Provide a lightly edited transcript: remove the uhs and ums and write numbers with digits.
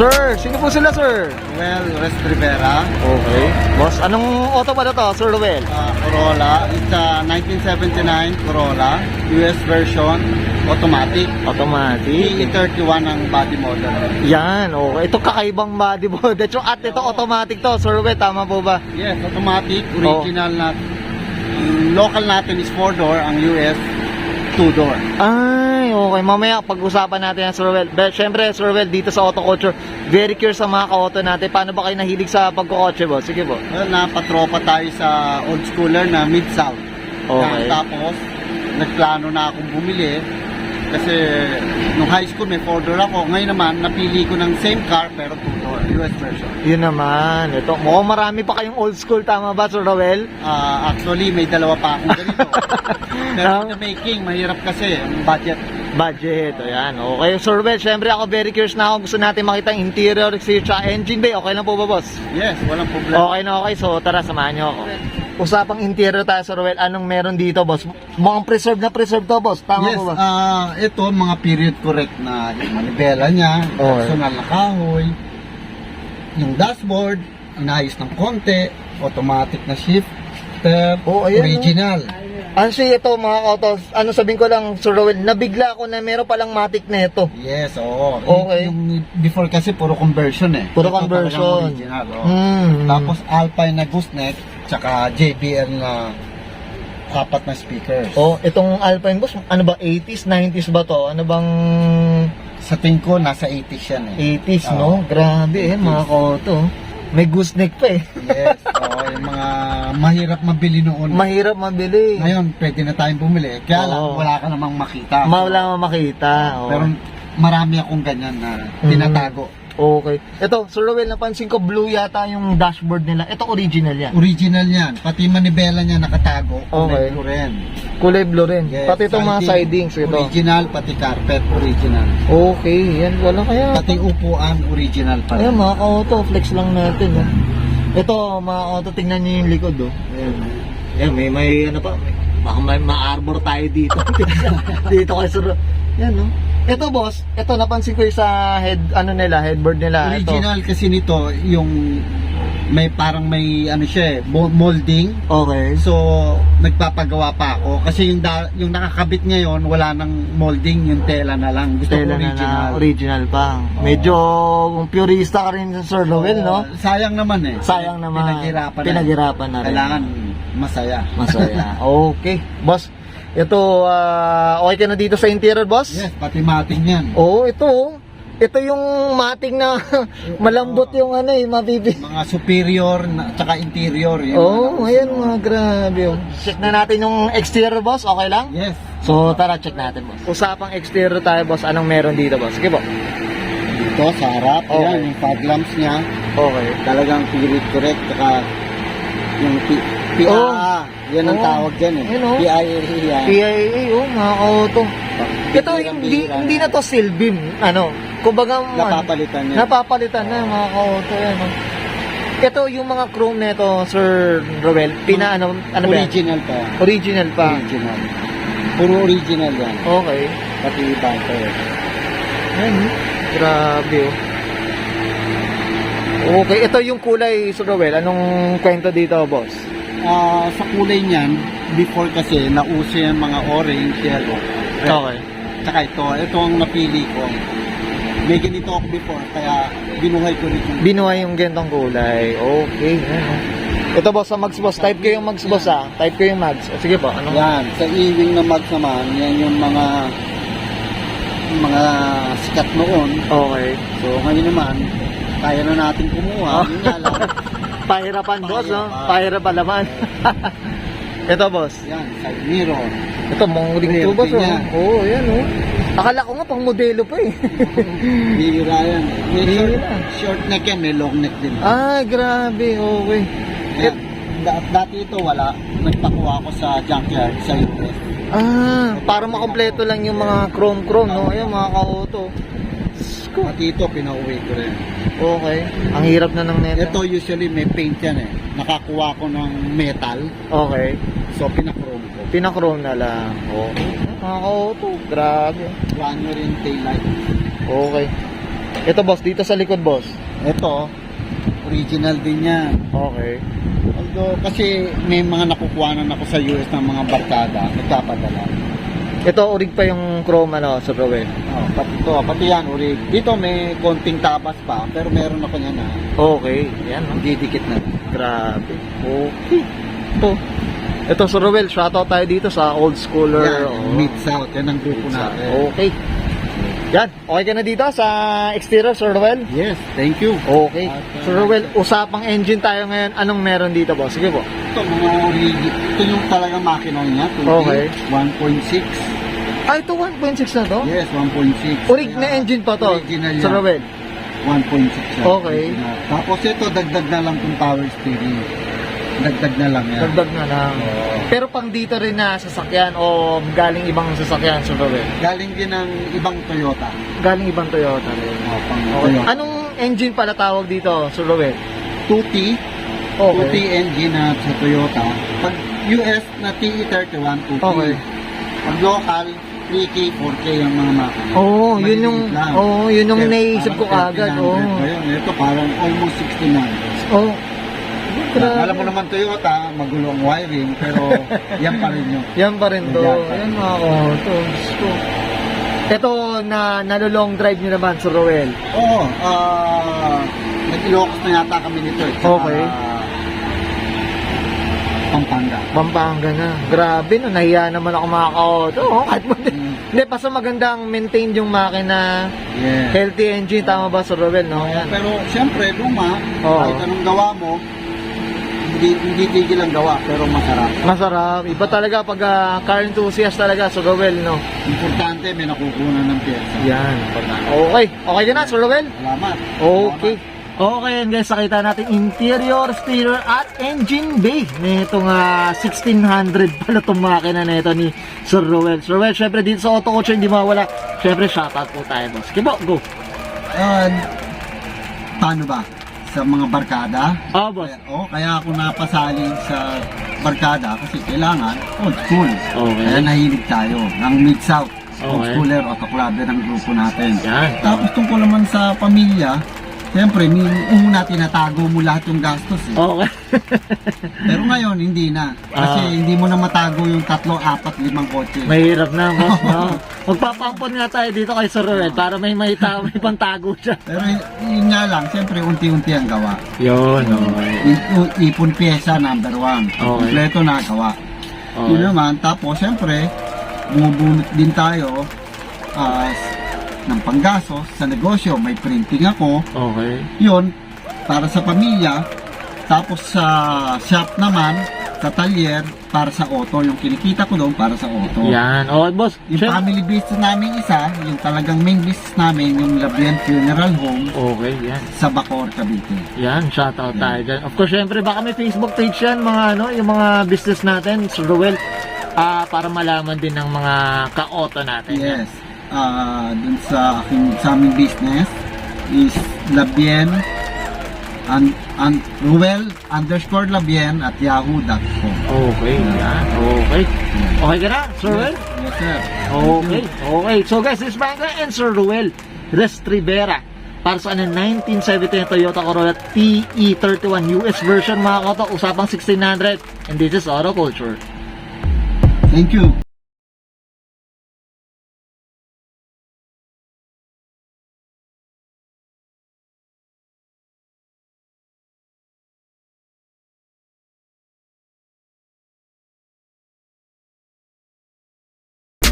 Sir, sino po sila, sir? Well, West Rivera, Okay. Boss, anong auto ba na to, Sir Ruel? Corolla. It's a 1979 Corolla, US version, automatic. Automatic. PE31 ang body model. Yan, okay. Ito kakaibang body model. At ito automatic to, Sir Ruel, tama po ba? Yes, automatic, original na. Ang local natin is 4-door, ang US 2-door. Ay, okay. Mamaya pag-usapan natin yan, Sir Ruel. Siyempre, Sir Ruel, dito sa Auto Culture, very curious sa mga ka-auto natin. Paano ba kayo nahilig sa pagkukotse, boss? Sige po. Well, napatropa tayo sa old schooler na Mid-South. Okay. Tapos, nagplano na akong bumili. Kasi, nung high school may 4-door ako. Ngayon naman, napili ko ng same car pero 2-door, US version. Yun naman. Ito, mukhang marami pa kayong old school, tama ba, Sir Ruel? Actually, may dalawa pa akong ganito. Pero in the making, mahirap kasi ang budget. Budget, ayan. Okay, Sir Ruel, syempre ako very curious na ako. Gusto natin makita ang interior, exterior, tsaka engine bay. Okay lang po ba, boss? Yes, walang problema. Okay na okay, so tara, samahan nyo ako. Usapang interior tayo, Sir Ruel. Anong meron dito, boss? Mukhang preserve na preserve to, boss. Tama Yes, po ba? ito mga period correct na yung manibela niya, Okay. personal na kahoy, yung dashboard, inayos ng konti, automatic na shifter, Oh, ayan, original. Actually, ito mga autos, ano sabihin ko lang, Sir Ruel, nabigla ako na meron palang matic na ito. Yes, oo. Okay. Yung before kasi puro conversion eh. Puro Ito conversion. talagang original, oo. Hmm. Tapos Alpine na gooseneck, tsaka JBL na 4 na speakers. Oh, itong Alpine, boss, ano ba, 80s, 90s ba to? Ano bang Sa tingin ko, nasa 80s yan eh. 80s, Oo. no? Grabe, mga auto. May gooseneck pa eh. Yes, oo. Yung mga mahirap mabili noon. Mahirap mabili. Ngayon, pwede na tayong bumili. Kaya lang, Oo. wala ka namang makita. Wala mo makita. Oh. Pero marami akong ganyan na tinatago. Okay. Ito, Sir Ruel, napansin ko blue yata yung dashboard nila. Ito original yan. Original yan. Pati manibela niya nakatago. Okay. Kulay blue rin. Kulay blue rin. Yes, Pati itong mga sidings. Ito. Original, pati carpet, original. Okay, yan. Wala kaya. Pati upuan, original pa rin. Ayan, mga ka-auto. Flex lang natin. Oh. Ito, mga auto, tingnan nyo yung likod. Oh. Ayan. Ayan, may ano pa. Baka may ma-arbor tayo dito. Dito kay Sir. Yan, no? Ito, boss. Ito, napansin ko yung sa headboard nila. Original kasi nito, yung may parang may ano siya eh, molding. Okay. So, nagpapagawa pa ako. Kasi yung nakakabit ngayon, wala nang molding, yung tela na lang. Gusto ko Tela original. na original pa. Medyo purista ka rin sa Sir Ruel, no? Sayang naman eh. Sayang naman. Pinaghirapan na rin. Kailangan masaya. Masaya. Okay. Boss, ito, okay ka na dito sa interior, boss? Yes, pati mating yan. Oo, ito. Ito yung mating na malambot yung ano eh, mabibi. Mga superior, tsaka interior. Oo, ayan mga grabe. Oh. Check na natin yung exterior, boss. Okay lang? Yes. So, tara, check natin, boss. Usapang exterior tayo, boss. Anong meron dito, boss? Sige po. Dito, sa harap. Okay. Yan, yung fog lamps niya. Okay. Talagang period correct. Tsaka yung PIA. Oh. Yan ang Oh. tawag dyan eh. Yun, oh. PIA yan. PIA, oh, mga auto. Ito, hindi na to steel beam. Ano, kumbaga, Napapalitan yan. napapalitan na mga ka-auto. Yan, oh. Ito, yung mga chrome nito, Sir Ruel, ano ba yan? Original pa. Original pa. Original. Puro original yan. Okay. Pati bumper. Ayan, grabe, oh. Okay, ito yung kulay, Sir Ruel. Anong kwento dito, boss? Sa kulay niyan, before kasi, nauso yung mga orange, yellow. red. Okay. Tsaka ito ang napili ko. May ganito ako before, kaya binuhay ko rin yung Binuhay yung gantong kulay. Okay. Ayan, oh. Ito, boss, sa mags, boss. Type ko yung mags, boss, ah. Type ko yung mags. O, sige po, ano? yan. Sa e-wing na mags naman, yan yung mga sikat noon. Okay. So ngayon naman, kaya na natin kumuha. Yun nga lang. Pahirapan, boss, no? Pahirapan. Pahirapan naman. Ito, boss. Yan, side mirror. Ito, mongling Rear to, boss, din oh. yan. Oo, yan, oh. Akala ko nga pang modelo pa, eh. Bihira yan. May Bihira. short neck yan, may long neck din. Ay, grabe. Okay. Yan. Dati ito wala. Nagpakuha ako sa junkyard sa US. Para makompleto lang yung mga chrome-chrome, no? Ayan, mga ka-auto. Pati ito, pinauwi ko rin. Okay. Ang hirap na ng neto. Ito usually may paint yan eh. Nakakuha ko ng metal. Okay. So pinachrome ko. Pinachrome na lang. Okay. Mga ka-auto. Grabe. Runner in taillight. Okay. Ito boss, dito sa likod boss. Ito, original din yan. Okay. Although, kasi may mga nakukuhanan ako sa US ng mga barkada, nagpapadala. Ito, urig pa yung chrome ano, Sir Rowell. Oh, pati yan, urig. Dito may konting tabas pa, pero meron ako niyan na Okay, yan no? didikit na. Grabe. Okay. Ito Sir Rowell, shoutout tayo dito sa old schooler. Yan, Mid-South, yan ang grupo natin. Okay. Yan, okay ka na dito sa exterior, Sir Rowell? Yes, thank you. Okay. At, Sir Rowell, usapang engine tayo ngayon. Anong meron dito, boss? Sige po. Ito, mga origi. Ito yung talagang makina niya. Okay. 1.6. Ah, ito 1.6 na to? Yes, 1.6. Urig na engine pa to, Original Sir yan. Rowell. 1.6 siya. Okay. Original. Tapos ito, dagdag na lang itong power steering. Dagdag na lang yan. Dagdag na lang. Pero pang dito rin na sasakyan o galing ibang sasakyan, Sir Rowell? Galing din ng ibang Toyota. Galing ibang Toyota rin. Pang Okay. Toyota. Anong engine pala tawag dito, Sir Rowell? 2T. Okay. 2T engine na sa Toyota. Pag US na TE31, 2T. Okay. Pag local, 3K, 4K ang mga makina. Oo, yun Maliliit yung lang. yun yung Yes, naisip ko parang agad. 1300 pa yun. Ito parang almost 1600. Oh. Alam mo naman Toyota, magulo ang wiring, pero yan pa rin yun. Yan pa rin to. Yan pa rin. Yan mga auto. Gusto. Ito na nalulong drive nyo naman, Sir Rowell. Oo, nag-Ilocos na yata kami nito. Okay. Pampanga. Pampanga na. Grabe no, nahiya naman ako mga ka-auto. Oh, kahit mo Hindi, basta magandang maintain yung makina. Yeah. Healthy engine, tama ba Sir Rowell? No? Yan. Pero siyempre, luma, Oo. kahit anong gawa mo, hindi tigil ang gawa, pero masarap. Masarap. Iba talaga pag car enthusiast talaga, Sir Rowell, no? Importante, may nakukunan ng pyesa. Yan. Okay. Okay ka na, Sir Rowell? Salamat. Okay. Okay, and guys, nakita natin interior, exterior, at engine bay nitong 1600 pala itong makina na ito ni Sir Rowell. Sir Rowell, syempre dito sa Auto Culture hindi mawala. Syempre, shoutout po tayo, boss. Kibo, go. Paano ba? Sa mga barkada? Boss. Kaya ako napasali sa barkada kasi kailangan old school. Okay. Kaya nahilig tayo ng Mid-South. Old Okay. schooler, auto clubber ng grupo natin. Yan. Tapos tungkol naman sa pamilya, siyempre, una tinatago mo lahat yung gastos. Okay. Pero ngayon, hindi na. Kasi hindi mo na matago yung 3, 4, 5 kotse. Mahirap na, boss, no? Magpapampon nga tayo dito kay Sir Rowell para may pantago siya. Pero yun nga lang, siyempre, unti-unti ang gawa. Yun, Ipon pyesa, number 1. Kompleto na gawa. Yun naman, tapos siyempre, bumubunot din tayo ng panggasos sa negosyo. May printing ako. Okay. Yun, para sa pamilya. Tapos sa shop naman, sa talyer, para sa auto. Yung kinikita ko doon, para sa auto. Yan. Okay, boss. Yung family business namin isa, yung talagang main business namin, yung Labien Funeral Home Okay, yan. sa Bacoor, Cavite. Yan, shoutout tayo dyan. Of course, syempre, baka may Facebook page yan, mga yung mga business natin, Sir Rowell, para malaman din ng mga ka-auto natin. Yes. Dun sa aming business is Labien and Ruel_Labien at yahoo.com. Okay, yan. Okay. Okay ka na, Sir Rowell? Yes, sir. Okay, okay. So guys, this is Franco and Sir Rowell Rivera para sa 1970 Toyota Corolla TE31 US version mga koto, usapang 1600, and this is Auto Culture. Thank you.